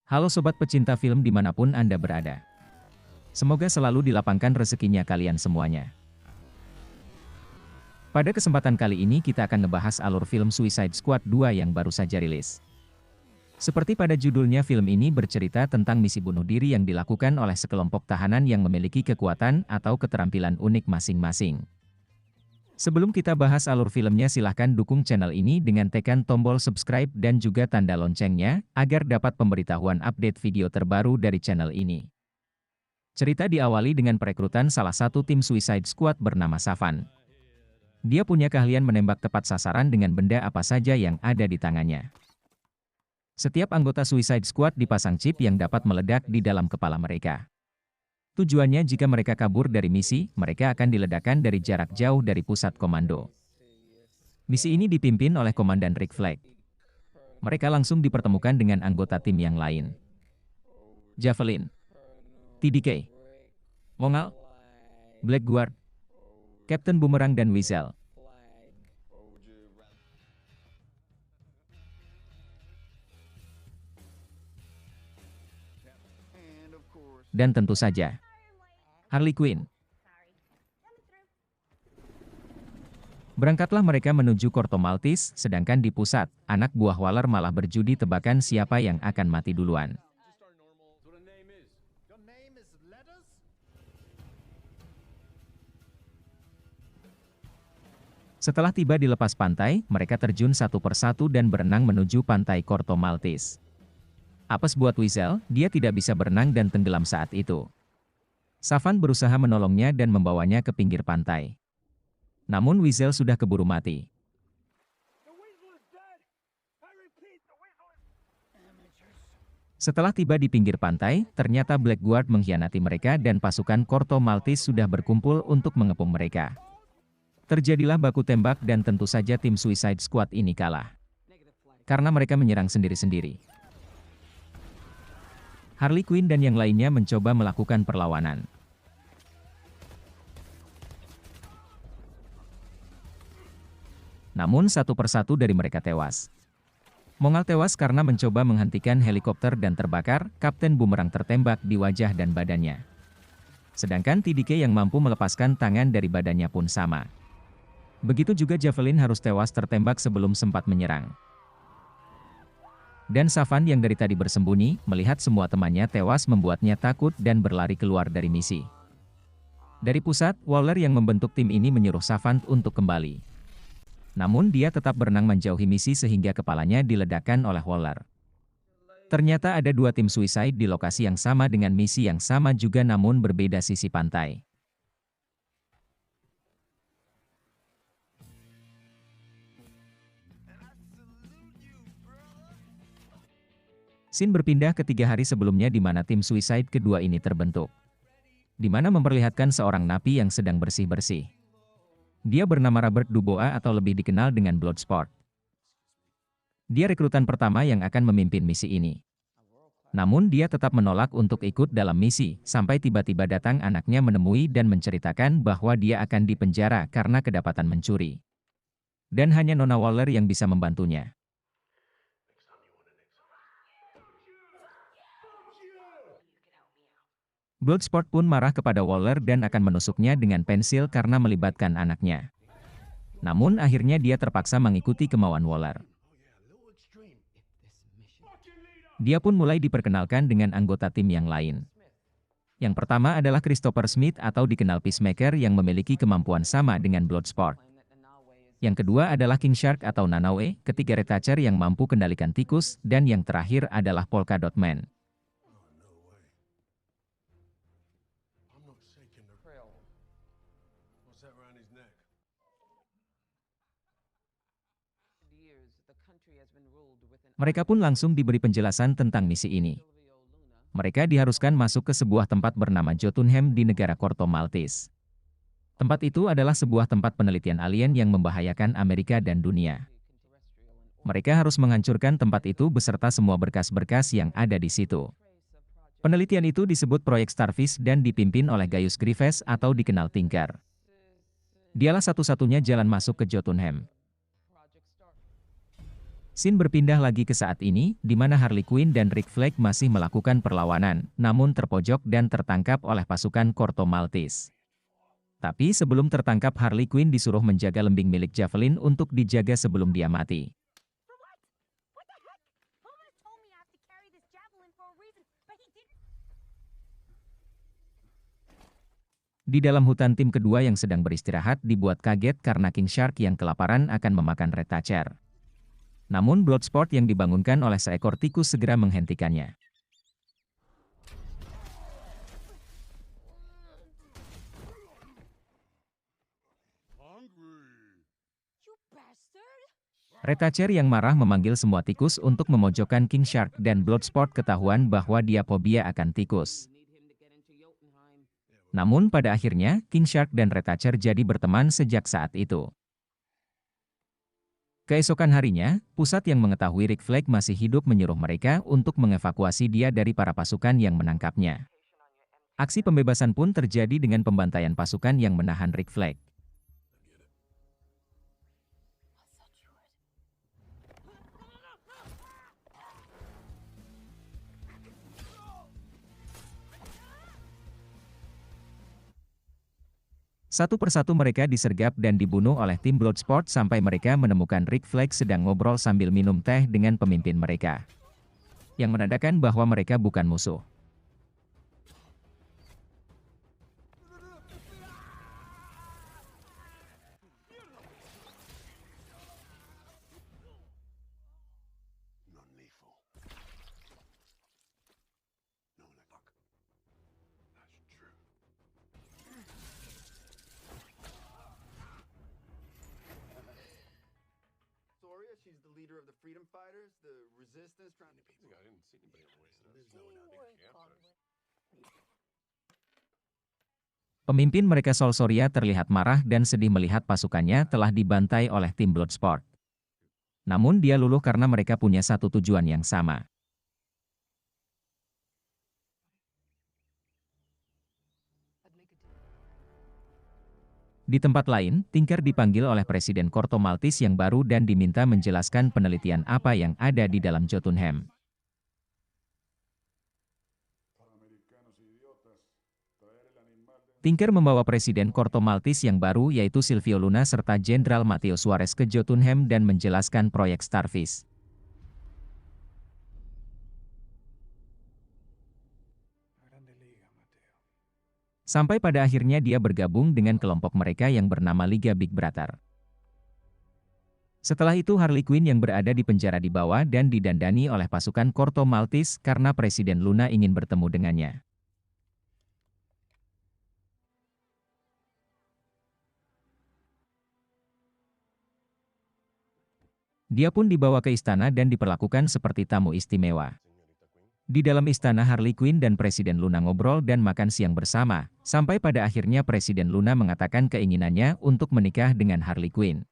Halo sobat pecinta film dimanapun Anda berada. Semoga selalu dilapangkan rezekinya kalian semuanya. Pada kesempatan kali ini kita akan ngebahas alur film Suicide Squad 2 yang baru saja rilis. Seperti pada judulnya, film ini bercerita tentang misi bunuh diri yang dilakukan oleh sekelompok tahanan yang memiliki kekuatan atau keterampilan unik masing-masing. Sebelum kita bahas alur filmnya, silahkan dukung channel ini dengan tekan tombol subscribe dan juga tanda loncengnya, agar dapat pemberitahuan update video terbaru dari channel ini. Cerita diawali dengan perekrutan salah satu tim Suicide Squad bernama Savan. Dia punya keahlian menembak tepat sasaran dengan benda apa saja yang ada di tangannya. Setiap anggota Suicide Squad dipasang chip yang dapat meledak di dalam kepala mereka. Tujuannya, jika mereka kabur dari misi, mereka akan diledakkan dari jarak jauh dari pusat komando. Misi ini dipimpin oleh Komandan Rick Flag. Mereka langsung dipertemukan dengan anggota tim yang lain. Javelin, TDK, Mongal, Blackguard, Captain Boomerang dan Weasel. Dan tentu saja, Harley Quinn. Berangkatlah mereka menuju Corto Maltese, sedangkan di pusat, anak buah Waller malah berjudi tebakan siapa yang akan mati duluan. Setelah tiba di lepas pantai, mereka terjun satu persatu dan berenang menuju pantai Corto Maltese. Apes buat Weasel, dia tidak bisa berenang dan tenggelam saat itu. Savan berusaha menolongnya dan membawanya ke pinggir pantai. Namun Weasel sudah keburu mati. Setelah tiba di pinggir pantai, ternyata Blackguard mengkhianati mereka dan pasukan Corto Maltese sudah berkumpul untuk mengepung mereka. Terjadilah baku tembak dan tentu saja tim Suicide Squad ini kalah. Karena mereka menyerang sendiri-sendiri. Harley Quinn dan yang lainnya mencoba melakukan perlawanan. Namun satu persatu dari mereka tewas. Mongal tewas karena mencoba menghentikan helikopter dan terbakar, Kapten Boomerang tertembak di wajah dan badannya. Sedangkan TDK yang mampu melepaskan tangan dari badannya pun sama. Begitu juga Javelin harus tewas tertembak sebelum sempat menyerang. Dan Savan yang dari tadi bersembunyi, melihat semua temannya tewas membuatnya takut dan berlari keluar dari misi. Dari pusat, Waller yang membentuk tim ini menyuruh Savan untuk kembali. Namun dia tetap berenang menjauhi misi sehingga kepalanya diledakkan oleh Waller. Ternyata ada dua tim suicide di lokasi yang sama dengan misi yang sama juga namun berbeda sisi pantai. Scene berpindah ke 3 hari sebelumnya di mana tim Suicide kedua ini terbentuk. Di mana memperlihatkan seorang napi yang sedang bersih-bersih. Dia bernama Robert Dubois atau lebih dikenal dengan Bloodsport. Dia rekrutan pertama yang akan memimpin misi ini. Namun dia tetap menolak untuk ikut dalam misi, sampai tiba-tiba datang anaknya menemui dan menceritakan bahwa dia akan dipenjara karena kedapatan mencuri. Dan hanya Nona Waller yang bisa membantunya. Bloodsport pun marah kepada Waller dan akan menusuknya dengan pensil karena melibatkan anaknya. Namun akhirnya dia terpaksa mengikuti kemauan Waller. Dia pun mulai diperkenalkan dengan anggota tim yang lain. Yang pertama adalah Christopher Smith atau dikenal Peacemaker yang memiliki kemampuan sama dengan Bloodsport. Yang kedua adalah King Shark atau Nanaue, ketiga Retoucher yang mampu kendalikan tikus, dan yang terakhir adalah Polka Dot Man. Mereka pun langsung diberi penjelasan tentang misi ini. Mereka diharuskan masuk ke sebuah tempat bernama Jotunheim di negara Corto Maltese. Tempat itu adalah sebuah tempat penelitian alien yang membahayakan Amerika dan dunia. Mereka harus menghancurkan tempat itu beserta semua berkas-berkas yang ada di situ. Penelitian itu disebut Proyek Starfish dan dipimpin oleh Gaius Grievous atau dikenal Tinker. Dialah satu-satunya jalan masuk ke Jotunheim. Scene berpindah lagi ke saat ini, di mana Harley Quinn dan Rick Flag masih melakukan perlawanan, namun terpojok dan tertangkap oleh pasukan Corto Maltese. Tapi sebelum tertangkap, Harley Quinn disuruh menjaga lembing milik Javelin untuk dijaga sebelum dia mati. Di dalam hutan, tim kedua yang sedang beristirahat dibuat kaget karena King Shark yang kelaparan akan memakan Red Thatcher. Namun Bloodsport yang dibangunkan oleh seekor tikus segera menghentikannya. Red Thatcher yang marah memanggil semua tikus untuk memojokkan King Shark dan Bloodsport ketahuan bahwa dia fobia akan tikus. Namun pada akhirnya, King Shark dan Red Thatcher jadi berteman sejak saat itu. Keesokan harinya, pusat yang mengetahui Rick Flag masih hidup menyuruh mereka untuk mengevakuasi dia dari para pasukan yang menangkapnya. Aksi pembebasan pun terjadi dengan pembantaian pasukan yang menahan Rick Flag. Satu persatu mereka disergap dan dibunuh oleh tim Bloodsport sampai mereka menemukan Rick Flag sedang ngobrol sambil minum teh dengan pemimpin mereka. Yang menandakan bahwa mereka bukan musuh. She's the leader of the freedom fighters, the resistance trying to people. I didn't see anybody on the way. There's no one out in camp. Pemimpin mereka Sol Soria terlihat marah dan sedih melihat pasukannya telah dibantai oleh tim Bloodsport. Namun dia luluh karena mereka punya satu tujuan yang sama. Di tempat lain, Tinker dipanggil oleh Presiden Corto Maltese yang baru dan diminta menjelaskan penelitian apa yang ada di dalam Jotunheim. Tinker membawa Presiden Corto Maltese yang baru yaitu Silvio Luna serta Jenderal Matteo Suarez ke Jotunheim dan menjelaskan proyek Starfish. Sampai pada akhirnya dia bergabung dengan kelompok mereka yang bernama Liga Big Brother. Setelah itu Harley Quinn yang berada di penjara dibawa dan didandani oleh pasukan Corto Maltese karena Presiden Luna ingin bertemu dengannya. Dia pun dibawa ke istana dan diperlakukan seperti tamu istimewa. Di dalam istana Harley Quinn dan Presiden Luna ngobrol dan makan siang bersama, sampai pada akhirnya Presiden Luna mengatakan keinginannya untuk menikah dengan Harley Quinn.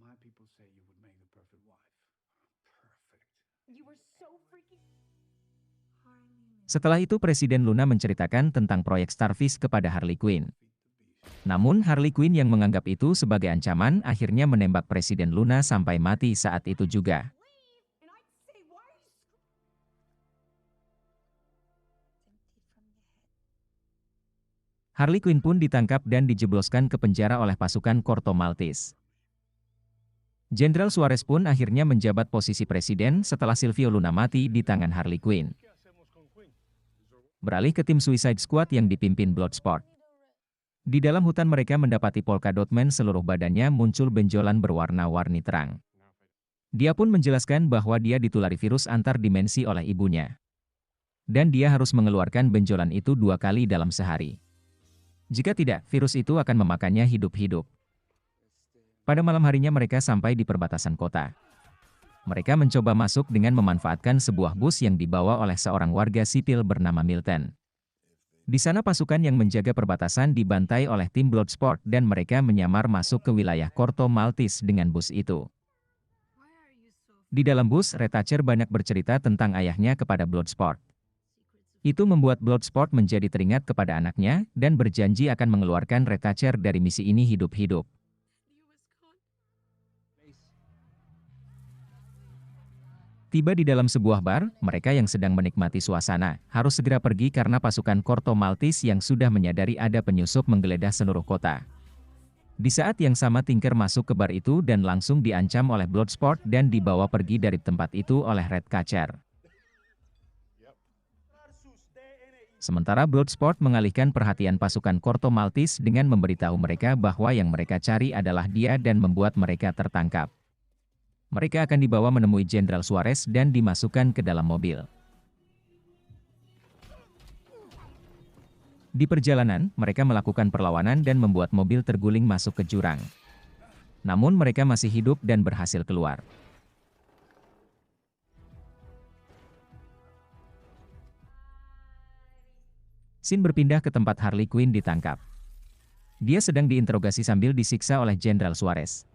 My people say you would make the perfect wife. Perfect. You were so freaking... Setelah itu Presiden Luna menceritakan tentang proyek Starfish kepada Harley Quinn. Namun Harley Quinn yang menganggap itu sebagai ancaman akhirnya menembak Presiden Luna sampai mati saat itu juga. Harley Quinn pun ditangkap dan dijebloskan ke penjara oleh pasukan Corto Maltese. Jenderal Suarez pun akhirnya menjabat posisi presiden setelah Silvio Luna mati di tangan Harley Quinn. Beralih ke tim Suicide Squad yang dipimpin Bloodsport. Di dalam hutan mereka mendapati Polka Dot Man seluruh badannya muncul benjolan berwarna-warni terang. Dia pun menjelaskan bahwa dia ditulari virus antar dimensi oleh ibunya. Dan dia harus mengeluarkan benjolan itu 2 kali dalam sehari. Jika tidak, virus itu akan memakannya hidup-hidup. Pada malam harinya mereka sampai di perbatasan kota. Mereka mencoba masuk dengan memanfaatkan sebuah bus yang dibawa oleh seorang warga sipil bernama Milton. Di sana pasukan yang menjaga perbatasan dibantai oleh tim Bloodsport dan mereka menyamar masuk ke wilayah Corto Maltese dengan bus itu. Di dalam bus, Retacher banyak bercerita tentang ayahnya kepada Bloodsport. Itu membuat Bloodsport menjadi teringat kepada anaknya dan berjanji akan mengeluarkan Retacher dari misi ini hidup-hidup. Tiba di dalam sebuah bar, mereka yang sedang menikmati suasana harus segera pergi karena pasukan Corto Maltese yang sudah menyadari ada penyusup menggeledah seluruh kota. Di saat yang sama Tinker masuk ke bar itu dan langsung diancam oleh Bloodsport dan dibawa pergi dari tempat itu oleh Ratcatcher. Sementara Bloodsport mengalihkan perhatian pasukan Corto Maltese dengan memberitahu mereka bahwa yang mereka cari adalah dia dan membuat mereka tertangkap. Mereka akan dibawa menemui Jenderal Suarez dan dimasukkan ke dalam mobil. Di perjalanan, mereka melakukan perlawanan dan membuat mobil terguling masuk ke jurang. Namun mereka masih hidup dan berhasil keluar. Scene berpindah ke tempat Harley Quinn ditangkap. Dia sedang diinterogasi sambil disiksa oleh Jenderal Suarez.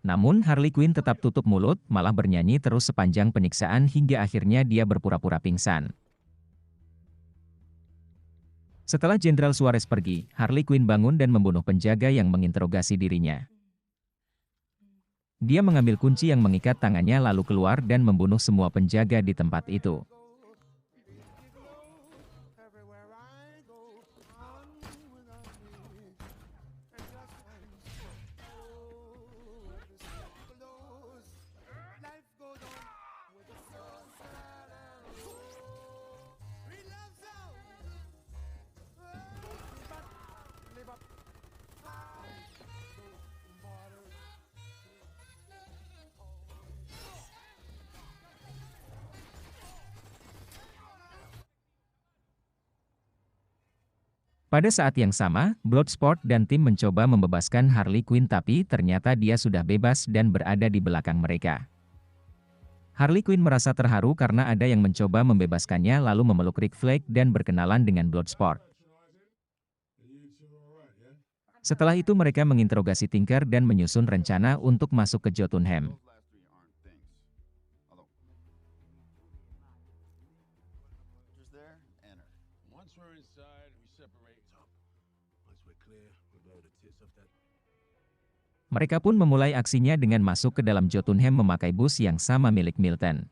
Namun Harley Quinn tetap tutup mulut, malah bernyanyi terus sepanjang penyiksaan hingga akhirnya dia berpura-pura pingsan. Setelah Jenderal Suarez pergi, Harley Quinn bangun dan membunuh penjaga yang menginterogasi dirinya. Dia mengambil kunci yang mengikat tangannya lalu keluar dan membunuh semua penjaga di tempat itu. Pada saat yang sama, Bloodsport dan tim mencoba membebaskan Harley Quinn tapi ternyata dia sudah bebas dan berada di belakang mereka. Harley Quinn merasa terharu karena ada yang mencoba membebaskannya lalu memeluk Rick Flag dan berkenalan dengan Bloodsport. Setelah itu mereka menginterogasi Tinker dan menyusun rencana untuk masuk ke Jotunheim. Mereka pun memulai aksinya dengan masuk ke dalam Jotunheim memakai bus yang sama milik Milton.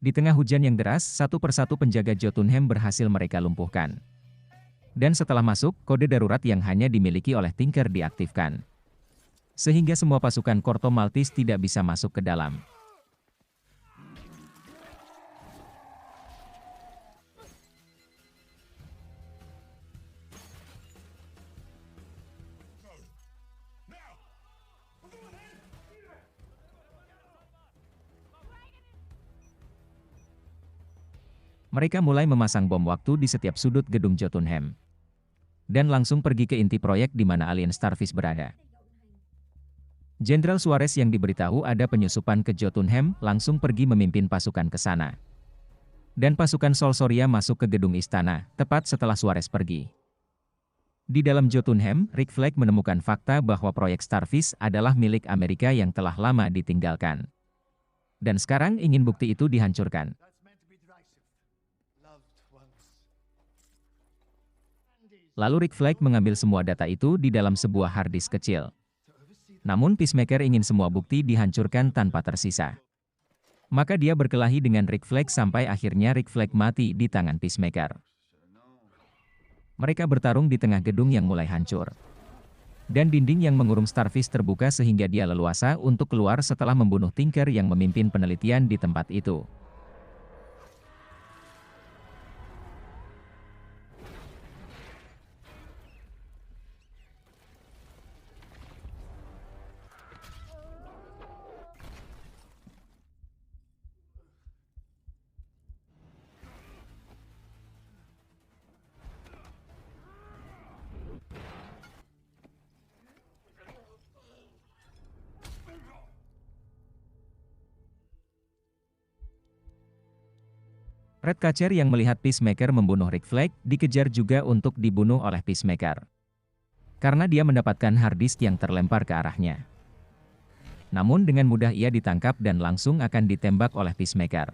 Di tengah hujan yang deras, satu persatu penjaga Jotunheim berhasil mereka lumpuhkan. Dan setelah masuk, kode darurat yang hanya dimiliki oleh Tinker diaktifkan. Sehingga semua pasukan Corto Maltese tidak bisa masuk ke dalam. Mereka mulai memasang bom waktu di setiap sudut gedung Jotunheim. Dan langsung pergi ke inti proyek di mana alien Starfish berada. Jenderal Suarez yang diberitahu ada penyusupan ke Jotunheim langsung pergi memimpin pasukan ke sana. Dan pasukan Solsoria masuk ke gedung istana, tepat setelah Suarez pergi. Di dalam Jotunheim, Rick Flag menemukan fakta bahwa proyek Starfish adalah milik Amerika yang telah lama ditinggalkan. Dan sekarang ingin bukti itu dihancurkan. Lalu Rick Flag mengambil semua data itu di dalam sebuah hard disk kecil. Namun Peacemaker ingin semua bukti dihancurkan tanpa tersisa. Maka dia berkelahi dengan Rick Flag sampai akhirnya Rick Flag mati di tangan Peacemaker. Mereka bertarung di tengah gedung yang mulai hancur. Dan dinding yang mengurung Starfish terbuka sehingga dia leluasa untuk keluar setelah membunuh Tinker yang memimpin penelitian di tempat itu. Ratcatcher yang melihat Peacemaker membunuh Rick Flag dikejar juga untuk dibunuh oleh Peacemaker. Karena dia mendapatkan hard disk yang terlempar ke arahnya. Namun dengan mudah ia ditangkap dan langsung akan ditembak oleh Peacemaker.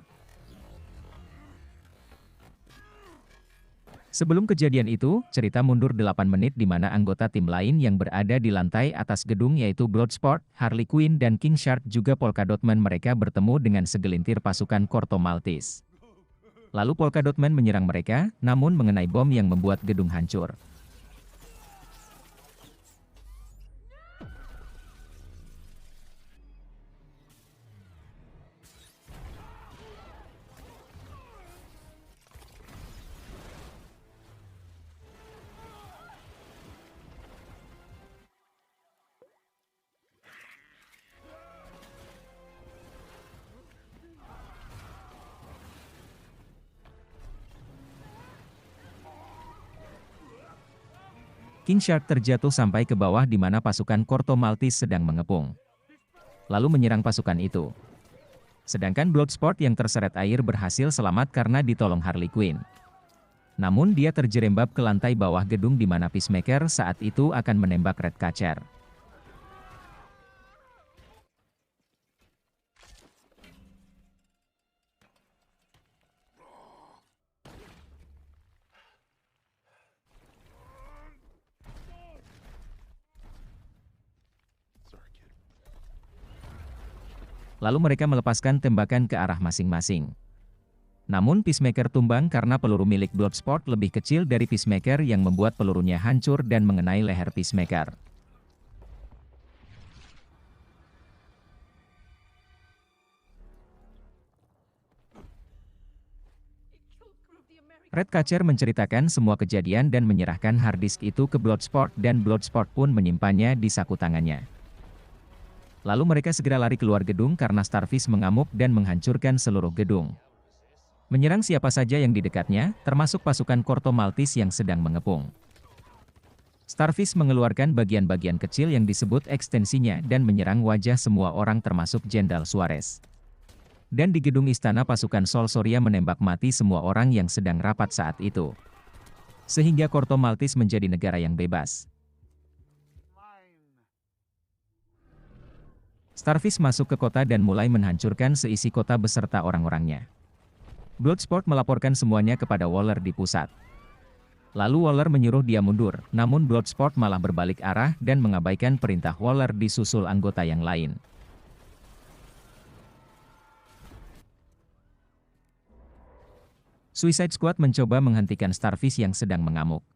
Sebelum kejadian itu, cerita mundur 8 menit di mana anggota tim lain yang berada di lantai atas gedung yaitu Bloodsport, Harley Quinn dan King Shark juga Polka Dot Man mereka bertemu dengan segelintir pasukan Corto Maltese. Lalu Polka Dot Man menyerang mereka, namun mengenai bom yang membuat gedung hancur. King Shark terjatuh sampai ke bawah di mana pasukan Corto Maltese sedang mengepung. Lalu menyerang pasukan itu. Sedangkan Bloodsport yang terseret air berhasil selamat karena ditolong Harley Quinn. Namun dia terjerembab ke lantai bawah gedung di mana Peacemaker saat itu akan menembak Ratcatcher. Lalu mereka melepaskan tembakan ke arah masing-masing. Namun Peacemaker tumbang karena peluru milik Bloodsport lebih kecil dari Peacemaker yang membuat pelurunya hancur dan mengenai leher Peacemaker. Ratcatcher menceritakan semua kejadian dan menyerahkan hard disk itu ke Bloodsport dan Bloodsport pun menyimpannya di saku tangannya. Lalu mereka segera lari keluar gedung karena Starfish mengamuk dan menghancurkan seluruh gedung. Menyerang siapa saja yang di dekatnya, termasuk pasukan Corto Maltese yang sedang mengepung. Starfish mengeluarkan bagian-bagian kecil yang disebut ekstensinya dan menyerang wajah semua orang termasuk Jenderal Suarez. Dan di gedung istana pasukan Sol Soria menembak mati semua orang yang sedang rapat saat itu. Sehingga Corto Maltese menjadi negara yang bebas. Starfish masuk ke kota dan mulai menghancurkan seisi kota beserta orang-orangnya. Bloodsport melaporkan semuanya kepada Waller di pusat. Lalu Waller menyuruh dia mundur, namun Bloodsport malah berbalik arah dan mengabaikan perintah Waller disusul anggota yang lain. Suicide Squad mencoba menghentikan Starfish yang sedang mengamuk.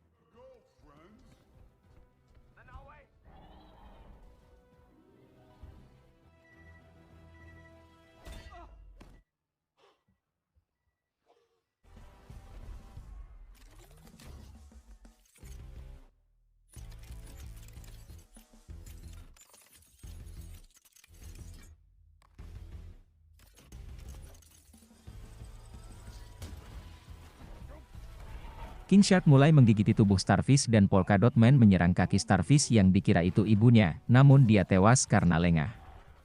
King Shark mulai menggigiti tubuh Starfish dan Polka Dot Man menyerang kaki Starfish yang dikira itu ibunya, namun dia tewas karena lengah.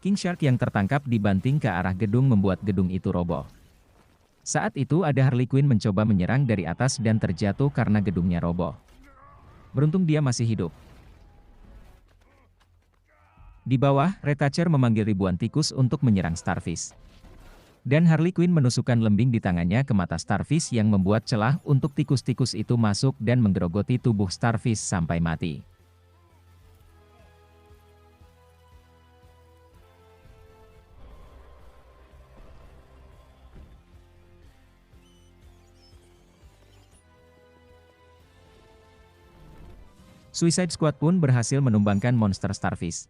King Shark yang tertangkap dibanting ke arah gedung membuat gedung itu roboh. Saat itu ada Harley Quinn mencoba menyerang dari atas dan terjatuh karena gedungnya roboh. Beruntung dia masih hidup. Di bawah, Ratcatcher memanggil ribuan tikus untuk menyerang Starfish. Dan Harley Quinn menusukkan lembing di tangannya ke mata Starfish yang membuat celah untuk tikus-tikus itu masuk dan menggerogoti tubuh Starfish sampai mati. Suicide Squad pun berhasil menumbangkan monster Starfish.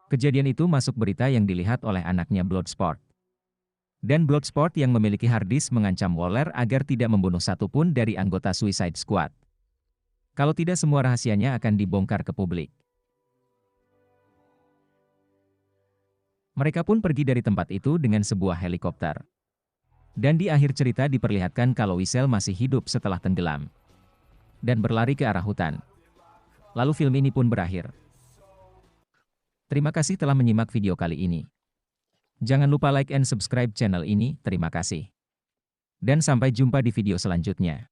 Kejadian itu masuk berita yang dilihat oleh anaknya Bloodsport. Dan Bloodsport yang memiliki hard disk mengancam Waller agar tidak membunuh satupun dari anggota Suicide Squad. Kalau tidak semua rahasianya akan dibongkar ke publik. Mereka pun pergi dari tempat itu dengan sebuah helikopter. Dan di akhir cerita diperlihatkan kalau Weasel masih hidup setelah tenggelam. dan berlari ke arah hutan. Lalu film ini pun berakhir. Terima kasih telah menyimak video kali ini. Jangan lupa like and subscribe channel ini, terima kasih. Dan sampai jumpa di video selanjutnya.